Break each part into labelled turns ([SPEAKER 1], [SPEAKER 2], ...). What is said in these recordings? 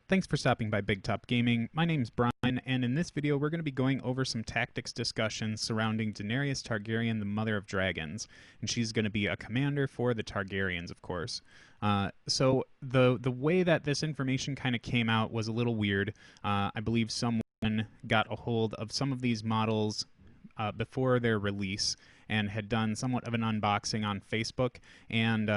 [SPEAKER 1] Thanks for stopping by Big Top Gaming. My name's Brian, and in this video we're going to be going over some tactics discussions surrounding Daenerys Targaryen, the Mother of Dragons, and she's going to be a commander for the Targaryens, of course. So the way that this information kind of came out was a little weird. I believe someone got a hold of some of these models before their release and had done somewhat of an unboxing on Facebook, and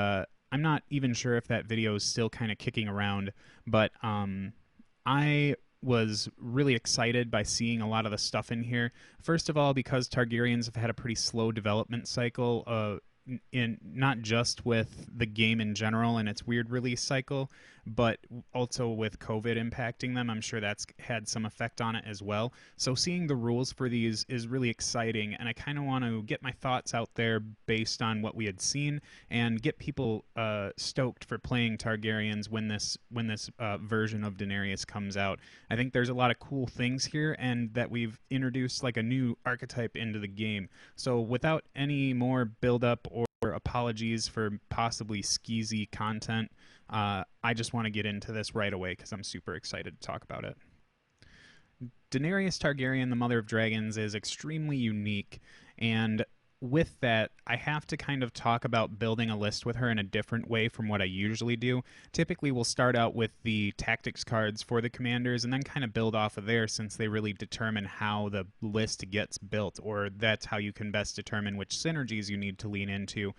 [SPEAKER 1] I'm not even sure if that video is still kind of kicking around, but I was really excited by seeing a lot of the stuff in here. First of all, because Targaryens have had a pretty slow development cycle, in not just with the game in general and its weird release cycle, but also with COVID impacting them. I'm sure that's had some effect on it as well. So seeing the rules for these is really exciting, and I kind of want to get my thoughts out there based on what we had seen and get people stoked for playing Targaryens when this version of Daenerys comes out. I think there's a lot of cool things here, and that we've introduced like a new archetype into the game. So without any more build-up or apologies for possibly skeezy content, I just want to get into this right away because I'm super excited to talk about it. Daenerys Targaryen, the Mother of Dragons, is extremely unique, and with that, I have to kind of talk about building a list with her in a different way from what I usually do. Typically, we'll start out with the tactics cards for the commanders and then kind of build off of there, since they really determine how the list gets built, or that's how you can best determine which synergies you need to lean into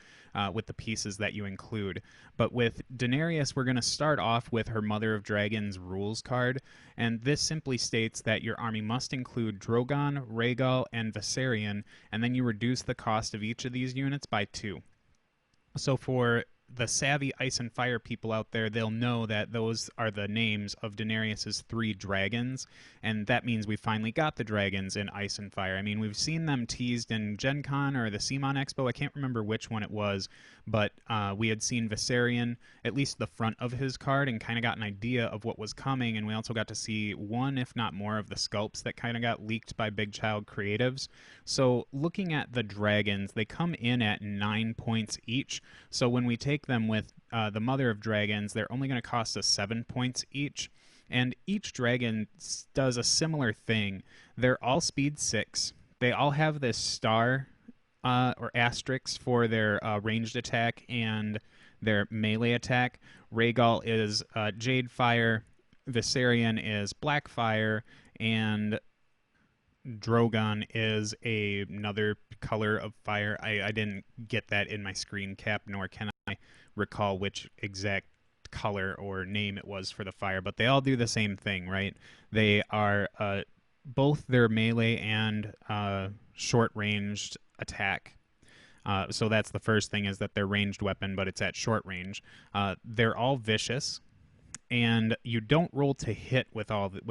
[SPEAKER 1] with the pieces that you include. But with Daenerys, we're going to start off with her Mother of Dragons rules card, and this simply states that your army must include Drogon, Rhaegal, and Viserion, and then you reduce the cost of each of these units by 2. So for the savvy Ice and Fire people out there, they'll know that those are the names of Daenerys' 3 dragons, and that means we finally got the dragons in Ice and Fire. I mean, we've seen them teased in Gen Con or the CMON Expo. I can't remember which one it was, but we had seen Viserion, at least the front of his card, and kind of got an idea of what was coming, and we also got to see one, if not more, of the sculpts that kind of got leaked by Big Child Creatives. So looking at the dragons, they come in at 9 points each, so when we take them with the Mother of Dragons, they're only going to cost us 7 points each. And each dragon does a similar thing. They're all speed 6. They all have this star or asterisk for their ranged attack and their melee attack. Rhaegal is Jade Fire, Viserion is Black Fire, and Drogon is another color of fire. I didn't get that in my screen cap, nor can I recall which exact color or name it was for the fire, but they all do the same thing, right? They are both their melee and short-ranged attack. So that's the first thing, is that they're ranged weapon, but it's at short range. They're all vicious, and you don't roll to hit with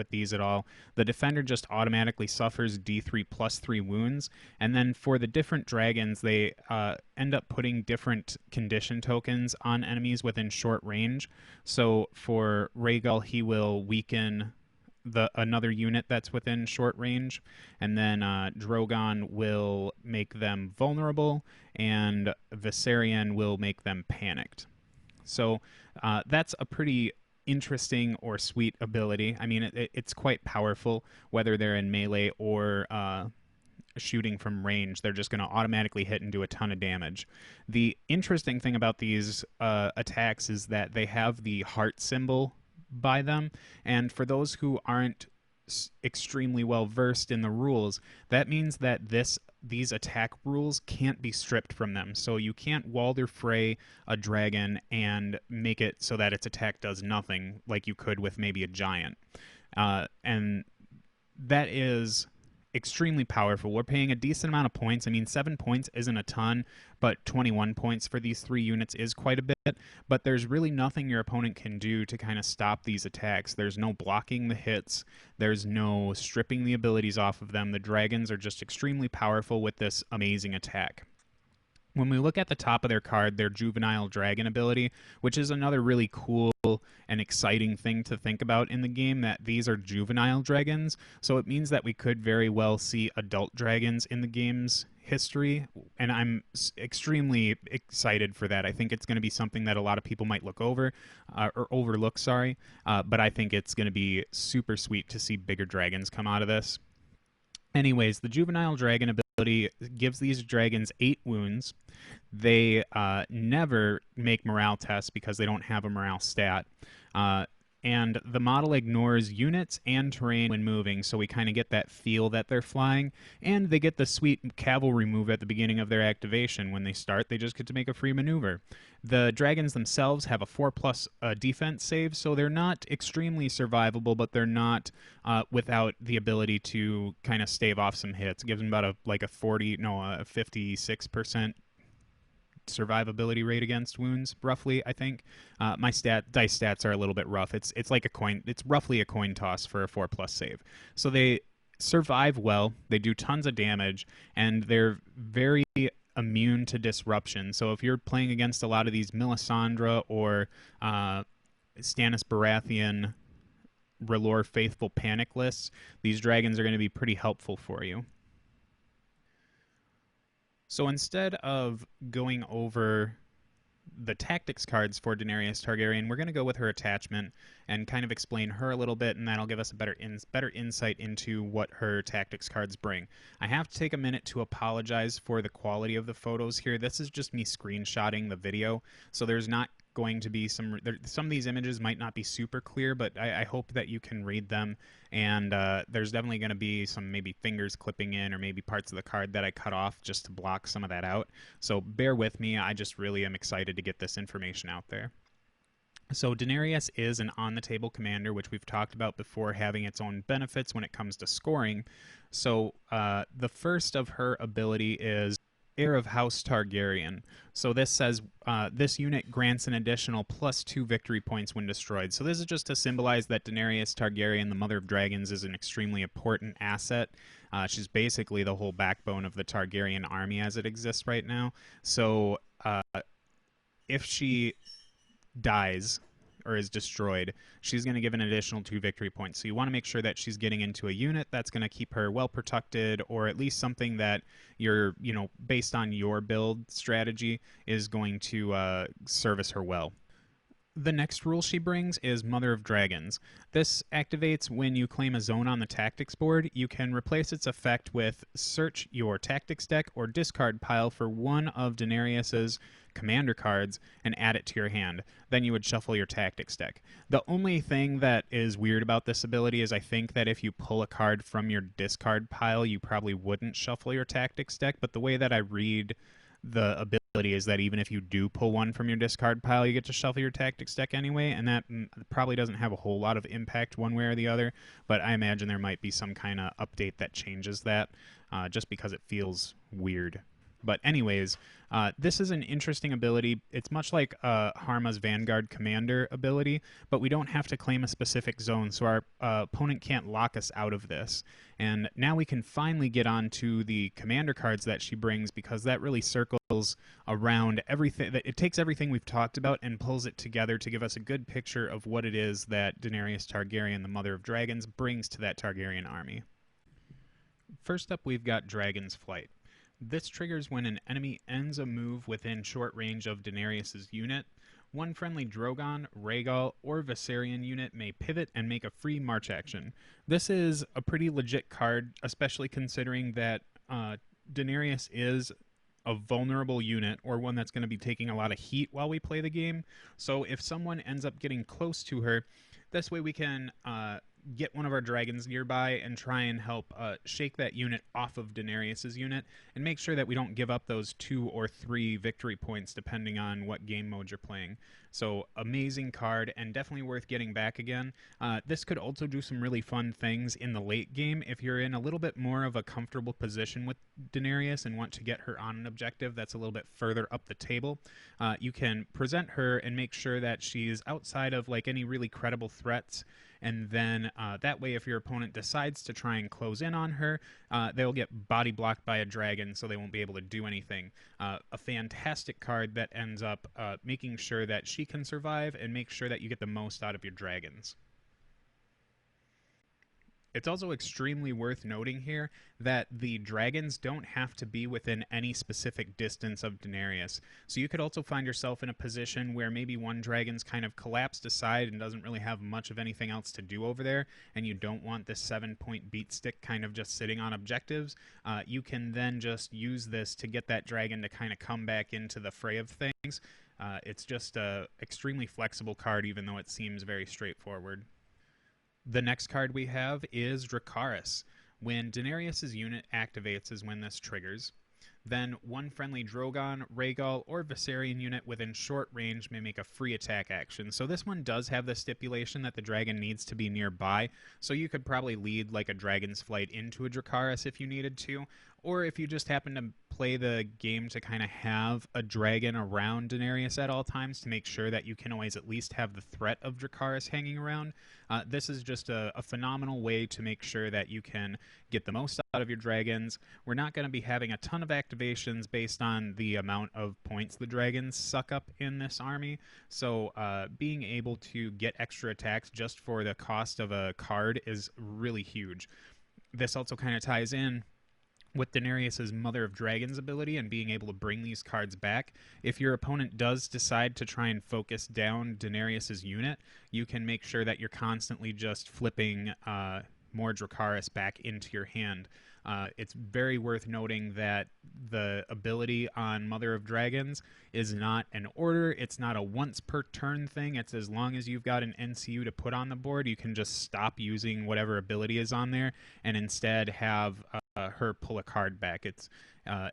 [SPEAKER 1] these at all. The defender just automatically suffers D3 plus 3 wounds, and then for the different dragons, they end up putting different condition tokens on enemies within short range. So for Rhaegal, he will weaken another unit that's within short range, and then Drogon will make them vulnerable, and Viserion will make them panicked. So that's a pretty interesting or sweet ability. I mean, it's quite powerful, whether they're in melee or shooting from range. They're just going to automatically hit and do a ton of damage. The interesting thing about these attacks is that they have the heart symbol by them, and for those who aren't extremely well versed in the rules, that means that these attack rules can't be stripped from them. So you can't Walder Frey a dragon and make it so that its attack does nothing like you could with maybe a giant. And that is extremely powerful. We're paying a decent amount of points. I mean, 7 points isn't a ton, but 21 points for these 3 units is quite a bit. But there's really nothing your opponent can do to kind of stop these attacks. There's no blocking the hits. There's no stripping the abilities off of them. The dragons are just extremely powerful with this amazing attack. When we look at the top of their card, their Juvenile Dragon ability, which is another really cool and exciting thing to think about in the game, that these are juvenile dragons. So it means that we could very well see adult dragons in the game's history, and I'm extremely excited for that. I think it's going to be something that a lot of people might look over or overlook, sorry, but I think it's going to be super sweet to see bigger dragons come out of this. Anyways, the juvenile dragon ability gives these dragons 8 wounds. They never make morale tests because they don't have a morale stat. Uh, and the model ignores units and terrain when moving, so we kind of get that feel that they're flying. And they get the sweet cavalry move at the beginning of their activation. When they start, they just get to make a free maneuver. The dragons themselves have a 4+ defense save, so they're not extremely survivable, but they're not without the ability to kind of stave off some hits. It gives them about a 56% survivability rate against wounds, roughly. I think my dice stats are a little bit rough. It's like a coin. It's roughly a coin toss for a 4+ save. So they survive well. They do tons of damage, and they're very immune to disruption. So if you're playing against a lot of these Melisandre or Stannis Baratheon R'hllor Faithful panic lists, these dragons are going to be pretty helpful for you. So instead of going over the tactics cards for Daenerys Targaryen, we're going to go with her attachment and kind of explain her a little bit, and that'll give us a better insight into what her tactics cards bring. I have to take a minute to apologize for the quality of the photos here. This is just me screenshotting the video, so there's not going to be some of these images might not be super clear, but I hope that you can read them, and there's definitely going to be some maybe fingers clipping in or maybe parts of the card that I cut off just to block some of that out. So bear with me. I just really am excited to get this information out there. So Daenerys is an on-the-table commander, which we've talked about before, having its own benefits when it comes to scoring. So the first of her ability is Heir of House Targaryen. So this says this unit grants an additional +2 victory points when destroyed. So this is just to symbolize that Daenerys Targaryen, the Mother of Dragons, is an extremely important asset. She's basically the whole backbone of the Targaryen army as it exists right now. So if she dies or is destroyed, she's going to give an additional 2 victory points. So you want to make sure that she's getting into a unit that's going to keep her well protected, or at least something that you're, based on your build strategy, is going to service her well. The next rule she brings is Mother of Dragons. This activates when you claim a zone on the tactics board. You can replace its effect with search your tactics deck or discard pile for one of Daenerys's commander cards and add it to your hand. Then you would shuffle your tactics deck. The only thing that is weird about this ability is I think that if you pull a card from your discard pile, you probably wouldn't shuffle your tactics deck, but the way that I read the ability is that even if you do pull one from your discard pile, you get to shuffle your tactics deck anyway, and that probably doesn't have a whole lot of impact one way or the other, but I imagine there might be some kind of update that changes that, just because it feels weird. But anyways, this is an interesting ability. It's much like Harma's Vanguard Commander ability, but we don't have to claim a specific zone, so our opponent can't lock us out of this. And now we can finally get on to the commander cards that she brings, because that really circles around everything. It takes everything we've talked about and pulls it together to give us a good picture of what it is that Daenerys Targaryen, the Mother of Dragons, brings to that Targaryen army. First up, we've got Dragon's Flight. This triggers when an enemy ends a move within short range of Daenerys' unit. One friendly Drogon, Rhaegal, or Viserion unit may pivot and make a free march action. This is a pretty legit card, especially considering that Daenerys is a vulnerable unit, or one that's going to be taking a lot of heat while we play the game. So if someone ends up getting close to her, this way we can get one of our dragons nearby and try and help shake that unit off of Daenerys' unit and make sure that we don't give up those 2 or 3 victory points depending on what game mode you're playing. So amazing card, and definitely worth getting back again. This could also do some really fun things in the late game if you're in a little bit more of a comfortable position with Daenerys and want to get her on an objective that's a little bit further up the table. You can present her and make sure that she's outside of any really credible threats, and then that way if your opponent decides to try and close in on her, they'll get body blocked by a dragon, so they won't be able to do anything. A fantastic card that ends up making sure that she can survive and make sure that you get the most out of your dragons. It's also extremely worth noting here that the dragons don't have to be within any specific distance of Daenerys. So you could also find yourself in a position where maybe one dragon's kind of collapsed aside and doesn't really have much of anything else to do over there, and you don't want this 7-point beat stick kind of just sitting on objectives. You can then just use this to get that dragon to kind of come back into the fray of things. It's just a extremely flexible card, even though it seems very straightforward. The next card we have is Dracarys. When Daenerys' unit activates is when this triggers. Then one friendly Drogon, Rhaegal, or Viserion unit within short range may make a free attack action. So this one does have the stipulation that the dragon needs to be nearby, so you could probably lead like a dragon's flight into a Dracarys if you needed to, or if you just happen to play the game to kind of have a dragon around Daenerys at all times to make sure that you can always at least have the threat of Dracarys hanging around. This is just a phenomenal way to make sure that you can get the most out of your dragons. We're not going to be having a ton of activations based on the amount of points the dragons suck up in this army, so being able to get extra attacks just for the cost of a card is really huge. This also kind of ties in with Daenerys' Mother of Dragons ability and being able to bring these cards back. If your opponent does decide to try and focus down Daenerys' unit, you can make sure that you're constantly just flipping more Dracarys back into your hand. It's very worth noting that the ability on Mother of Dragons is not an order. It's not a once per turn thing. It's as long as you've got an NCU to put on the board, you can just stop using whatever ability is on there and instead have her pull a card back. I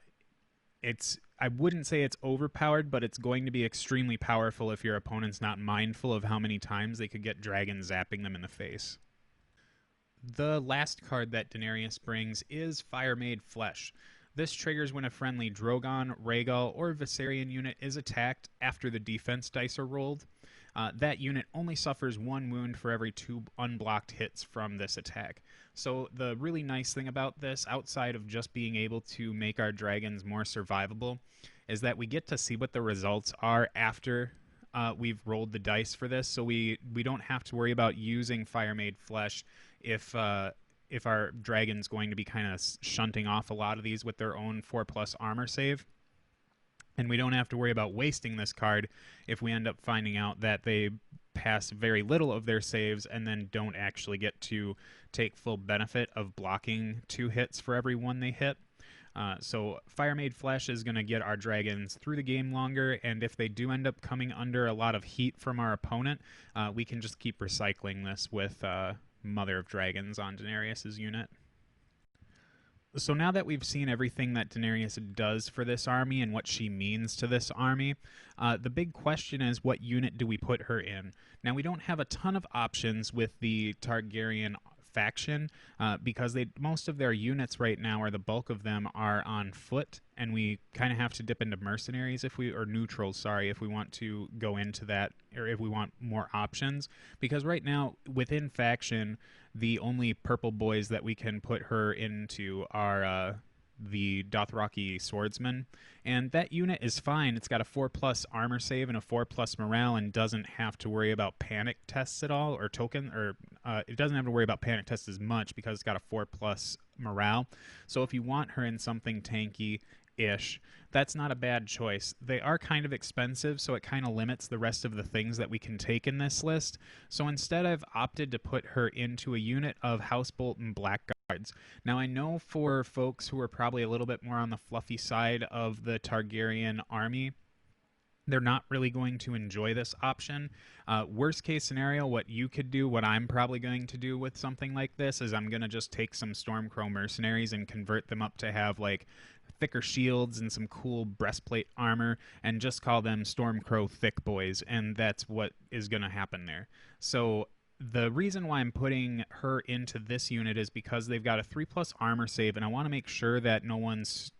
[SPEAKER 1] wouldn't say it's overpowered, but it's going to be extremely powerful if your opponent's not mindful of how many times they could get dragons zapping them in the face. The last card that Daenerys brings is Fire Made Flesh. This triggers when a friendly Drogon, Rhaegal, or Viserion unit is attacked after the defense dice are rolled. That unit only suffers 1 wound for every 2 unblocked hits from this attack. So the really nice thing about this, outside of just being able to make our dragons more survivable, is that we get to see what the results are after we've rolled the dice for this. So we don't have to worry about using Fire Made Flesh if our dragon's going to be kind of shunting off a lot of these with their own 4+ armor save. And we don't have to worry about wasting this card if we end up finding out that they pass very little of their saves and then don't actually get to take full benefit of blocking 2 hits for every 1 they hit. So Fire Made Flesh is going to get our dragons through the game longer, and if they do end up coming under a lot of heat from our opponent, we can just keep recycling this with Mother of Dragons on Daenerys' unit. So now that we've seen everything that Daenerys does for this army and what she means to this army, the big question is, what unit do we put her in? Now, we don't have a ton of options with the Targaryen faction because most of their units right now, or the bulk of them, are on foot, and we kind of have to dip into mercenaries if we want to go into that, or if we want more options, because right now within faction the only purple boys that we can put her into are the Dothraki swordsman, and that unit is fine. It's got a 4+ armor save and a 4+ morale, and doesn't have to worry about panic tests at all, or it doesn't have to worry about panic tests as much because it's got a 4+ morale. So if you want her in something tanky-ish, that's not a bad choice. They are kind of expensive, so it kind of limits the rest of the things that we can take in this list. So instead, I've opted to put her into a unit of Housebolt and Blackguards. Now, I know for folks who are probably a little bit more on the fluffy side of the Targaryen army, they're not really going to enjoy this option. Worst case scenario, what you could do, what I'm probably going to do with something like this, is I'm going to just take some Stormcrow mercenaries and convert them up to have like thicker shields and some cool breastplate armor, and just call them Stormcrow Thick Boys, and that's what is going to happen there. So the reason why I'm putting her into this unit is because they've got a 3+ armor save, and I want to make sure that no one's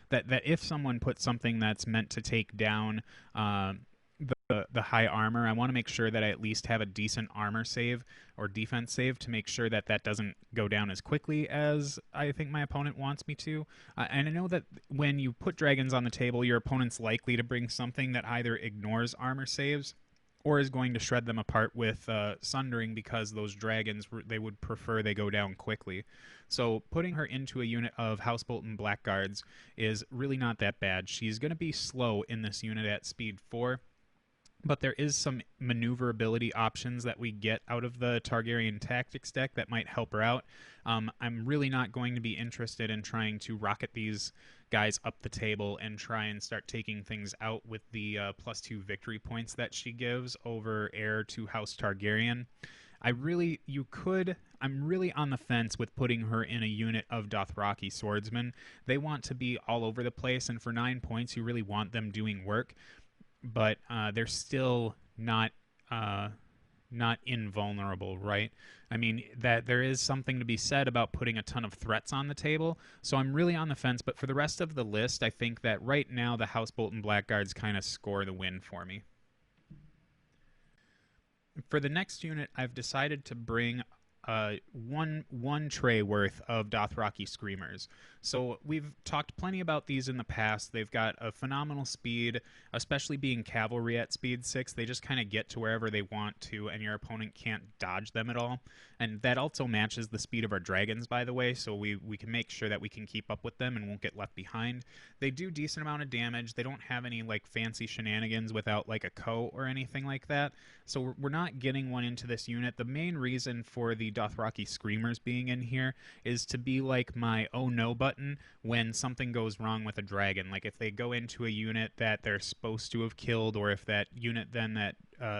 [SPEAKER 1] that if someone puts something that's meant to take down the high armor, I want to make sure that I at least have a decent armor save or defense save to make sure that that doesn't go down as quickly as I think my opponent wants me to. And I know that when you put dragons on the table, your opponent's likely to bring something that either ignores armor saves or is going to shred them apart with Sundering, because those dragons, they would prefer they go down quickly. So putting her into a unit of House Bolton Blackguards is really not that bad. She's going to be slow in this unit at speed 4, but there is some maneuverability options that we get out of the Targaryen tactics deck that might help her out. I'm really not going to be interested in trying to rocket these guys up the table and try and start taking things out with the +2 victory points that she gives over heir to House Targaryen. I'm really on the fence with putting her in a unit of Dothraki swordsmen. They want to be all over the place, and for 9 points, you really want them doing work, but they're still not invulnerable, right? I mean, that there is something to be said about putting a ton of threats on the table, so I'm really on the fence. But for the rest of the list, I think that right now the House Bolton Blackguards kind of score the win for me. For the next unit, I've decided to bring one tray worth of Dothraki Screamers. So we've talked plenty about these in the past. They've got a phenomenal speed, especially being cavalry at speed 6. They just kind of get to wherever they want to, and your opponent can't dodge them at all. And that also matches the speed of our dragons, by the way, so we can make sure that we can keep up with them and won't get left behind. They do decent amount of damage. They don't have any like fancy shenanigans without like a co or anything like that. So we're not getting one into this unit. The main reason for the Dothraki Screamers being in here is to be like my oh no button when something goes wrong with a dragon. Like if they go into a unit that they're supposed to have killed, or if that unit then that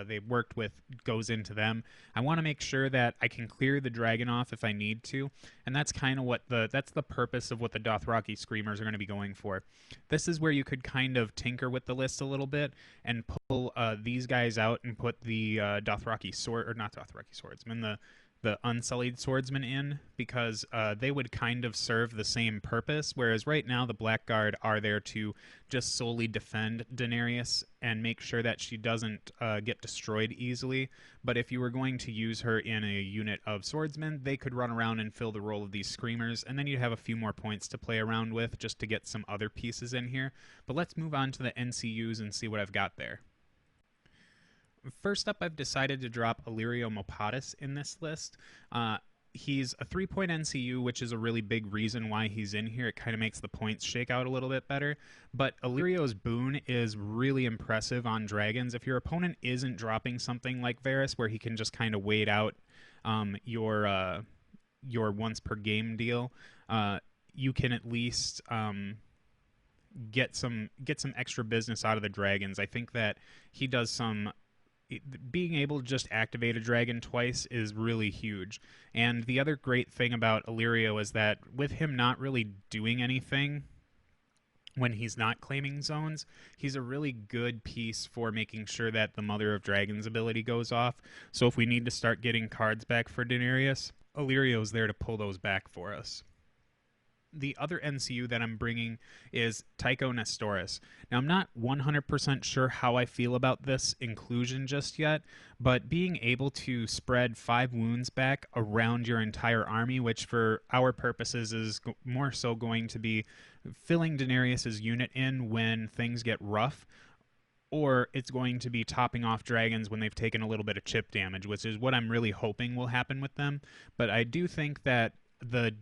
[SPEAKER 1] they worked with goes into them, I want to make sure that I can clear the dragon off if I need to, and that's kind of what that's the purpose of what the Dothraki Screamers are going to be going for. This is where you could kind of tinker with the list a little bit and pull these guys out and put the Dothraki sword, or not Dothraki swordsman, the Unsullied Swordsman in, because they would kind of serve the same purpose, whereas right now the Blackguard are there to just solely defend Daenerys and make sure that she doesn't get destroyed easily. But if you were going to use her in a unit of swordsmen, they could run around and fill the role of these Screamers, and then you'd have a few more points to play around with just to get some other pieces in here. But let's move on to the NCUs and see what I've got there. First up, I've decided to drop Illyrio Mopatis in this list. He's a 3-point NCU, which is a really big reason why he's in here. It kind of makes the points shake out a little bit better. But Illyrio's boon is really impressive on dragons. If your opponent isn't dropping something like Varys, where he can just kind of wait out your once per game deal, you can at least get some extra business out of the dragons. I think that he does some. Being able to just activate a dragon twice is really huge. And the other great thing about Illyrio is that with him not really doing anything when he's not claiming zones, he's a really good piece for making sure that the Mother of Dragons ability goes off. So if we need to start getting cards back for Daenerys, Illyrio's there to pull those back for us. The other NCU that I'm bringing is Tycho Nestoris. Now, I'm not 100% sure how I feel about this inclusion just yet, but being able to spread 5 wounds back around your entire army, which for our purposes is more so going to be filling Daenerys' unit in when things get rough, or it's going to be topping off dragons when they've taken a little bit of chip damage, which is what I'm really hoping will happen with them. But I do think that the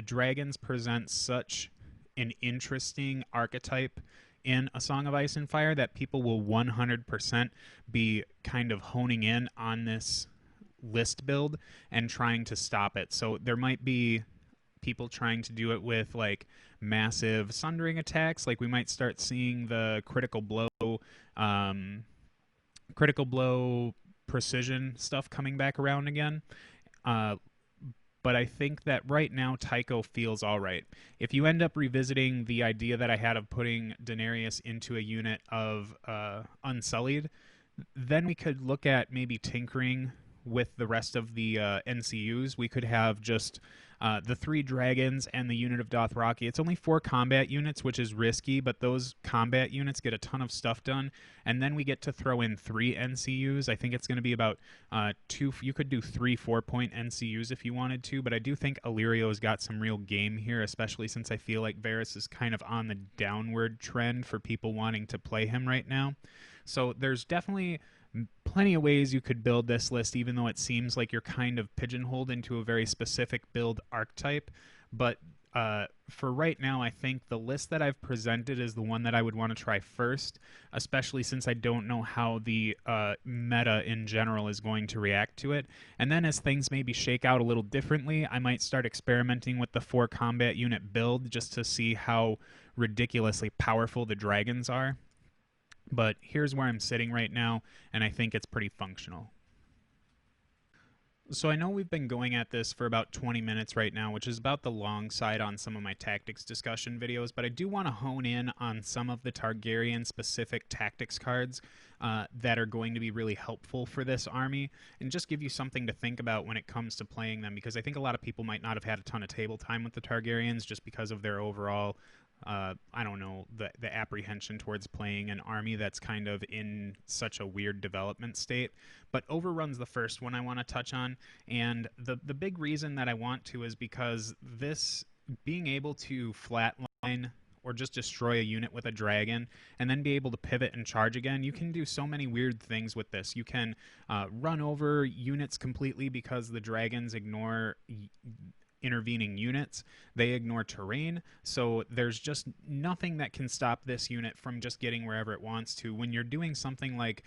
[SPEAKER 1] dragons present such an interesting archetype in A Song of Ice and Fire that people will 100% be kind of honing in on this list build and trying to stop it. So there might be people trying to do it with like massive sundering attacks. Like we might start seeing the critical blow precision stuff coming back around again. But I think that right now Tycho feels all right. If you end up revisiting the idea that I had of putting Daenerys into a unit of Unsullied, then we could look at maybe tinkering with the rest of the NCUs. We could have just the 3 dragons and the unit of Dothraki. It's only 4 combat units, which is risky, but those combat units get a ton of stuff done. And then we get to throw in 3 NCUs. I think it's going to be about 2. You could do 3 4-point NCUs if you wanted to, but I do think Illyrio's got some real game here, especially since I feel like Varys is kind of on the downward trend for people wanting to play him right now. So there's definitely plenty of ways you could build this list, even though it seems like you're kind of pigeonholed into a very specific build archetype. But for right now, I think the list that I've presented is the one that I would want to try first, especially since I don't know how the meta in general is going to react to it. And then as things maybe shake out a little differently, I might start experimenting with the 4 combat unit build just to see how ridiculously powerful the dragons are. But here's where I'm sitting right now, and I think it's pretty functional. So I know we've been going at this for about 20 minutes right now, which is about the long side on some of my tactics discussion videos, but I do want to hone in on some of the Targaryen specific tactics cards that are going to be really helpful for this army, and just give you something to think about when it comes to playing them, because I think a lot of people might not have had a ton of table time with the Targaryens just because of their overall I don't know, the apprehension towards playing an army that's kind of in such a weird development state. But Overrun's the first one I want to touch on, and the big reason that I want to is because this being able to flatline or just destroy a unit with a dragon and then be able to pivot and charge again, you can do so many weird things with this. You can run over units completely because the dragons ignore intervening units. They ignore terrain, so there's just nothing that can stop this unit from just getting wherever it wants to. When you're doing something like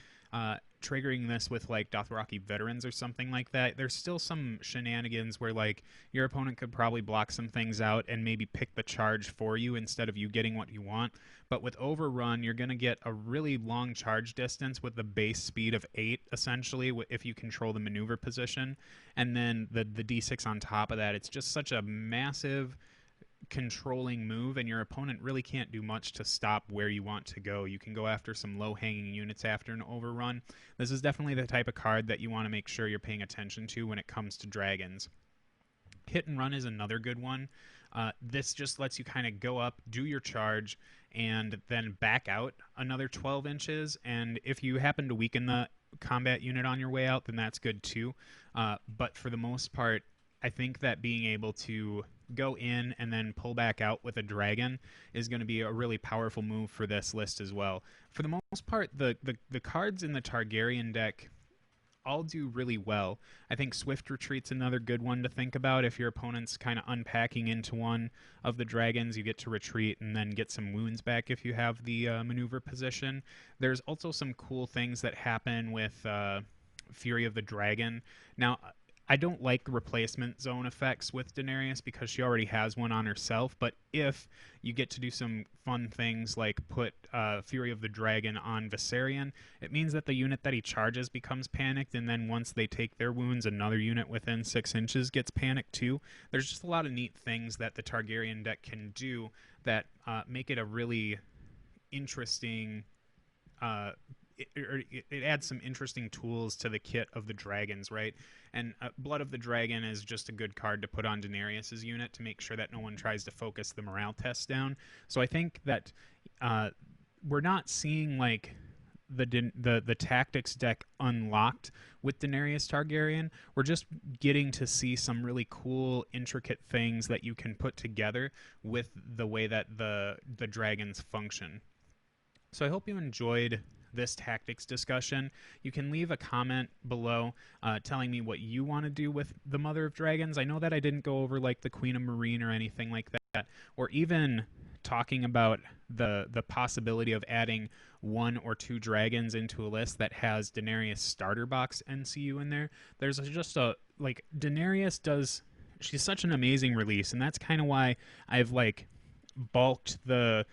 [SPEAKER 1] triggering this with like Dothraki veterans or something like that, there's still some shenanigans where like your opponent could probably block some things out and maybe pick the charge for you instead of you getting what you want. But with Overrun, you're going to get a really long charge distance with the base speed of 8, essentially, if you control the maneuver position. And then the D6 on top of that, it's just such a massive controlling move, and your opponent really can't do much to stop where you want to go. You can go after some low-hanging units after an Overrun. This is definitely the type of card that you want to make sure you're paying attention to when it comes to dragons. Hit and Run is another good one. This just lets you kind of go up, do your charge, and then back out another 12 inches. And if you happen to weaken the combat unit on your way out, then that's good too. But for the most part, I think that being able to go in and then pull back out with a dragon is going to be a really powerful move for this list as well. For the most part, the cards in the Targaryen deck all do really well. I think Swift Retreat's another good one to think about. If your opponent's kind of unpacking into one of the dragons, you get to retreat and then get some wounds back if you have the maneuver position. There's also some cool things that happen with Fury of the Dragon. Now, I don't like replacement zone effects with Daenerys because she already has one on herself, but if you get to do some fun things like put Fury of the Dragon on Viserion, it means that the unit that he charges becomes panicked, and then once they take their wounds, another unit within 6 inches gets panicked too. There's just a lot of neat things that the Targaryen deck can do that make it a really interesting it adds some interesting tools to the kit of the dragons, right? And Blood of the Dragon is just a good card to put on Daenerys' unit to make sure that no one tries to focus the morale test down. So I think that we're not seeing like the tactics deck unlocked with Daenerys Targaryen. We're just getting to see some really cool, intricate things that you can put together with the way that the dragons function. So I hope you enjoyed this tactics discussion. You can leave a comment below telling me what you want to do with the Mother of Dragons. I know that I didn't go over like the Queen of Marine or anything like that, or even talking about the possibility of adding 1 or 2 dragons into a list that has Daenerys starter box NCU in there. There's just a like Daenerys does. She's such an amazing release, and that's kind of why I've like bulked the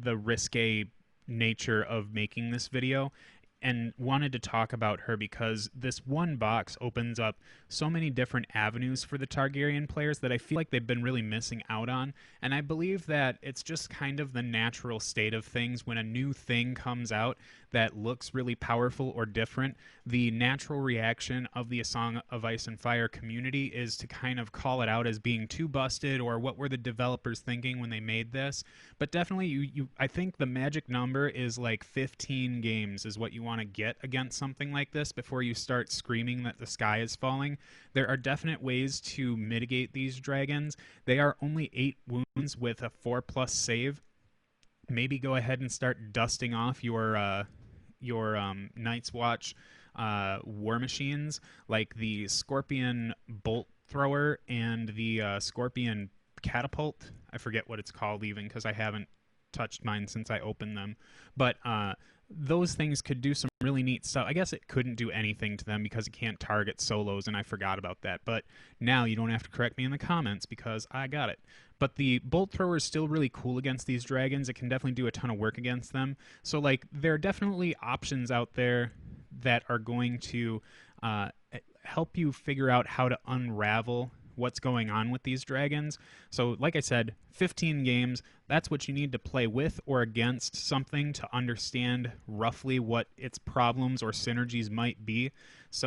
[SPEAKER 1] risque nature of making this video and wanted to talk about her because this one box opens up so many different avenues for the Targaryen players that I feel like they've been really missing out on. And I believe that it's just kind of the natural state of things when a new thing comes out that looks really powerful or different. The natural reaction of the A Song of Ice and Fire community is to kind of call it out as being too busted, or what were the developers thinking when they made this. But definitely, I think the magic number is like 15 games is what you want to get against something like this before you start screaming that the sky is falling. There are definite ways to mitigate these dragons. They are only 8 wounds with a 4+ save. Maybe go ahead and start dusting off your your Night's Watch war machines, like the Scorpion Bolt Thrower and the Scorpion Catapult. I forget what it's called even because I haven't touched mine since I opened them. But those things could do some really neat stuff. I guess it couldn't do anything to them because it can't target solos, and I forgot about that. But now you don't have to correct me in the comments because I got it. But the Bolt Thrower is still really cool against these dragons. It can definitely do a ton of work against them. So, like, there are definitely options out there that are going to help you figure out how to unravel what's going on with these dragons. So, like I said, 15 games, that's what you need to play with or against something to understand roughly what its problems or synergies might be. So,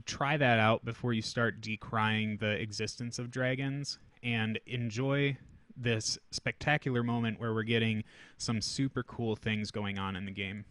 [SPEAKER 1] try that out before you start decrying the existence of dragons and enjoy this spectacular moment where we're getting some super cool things going on in the game.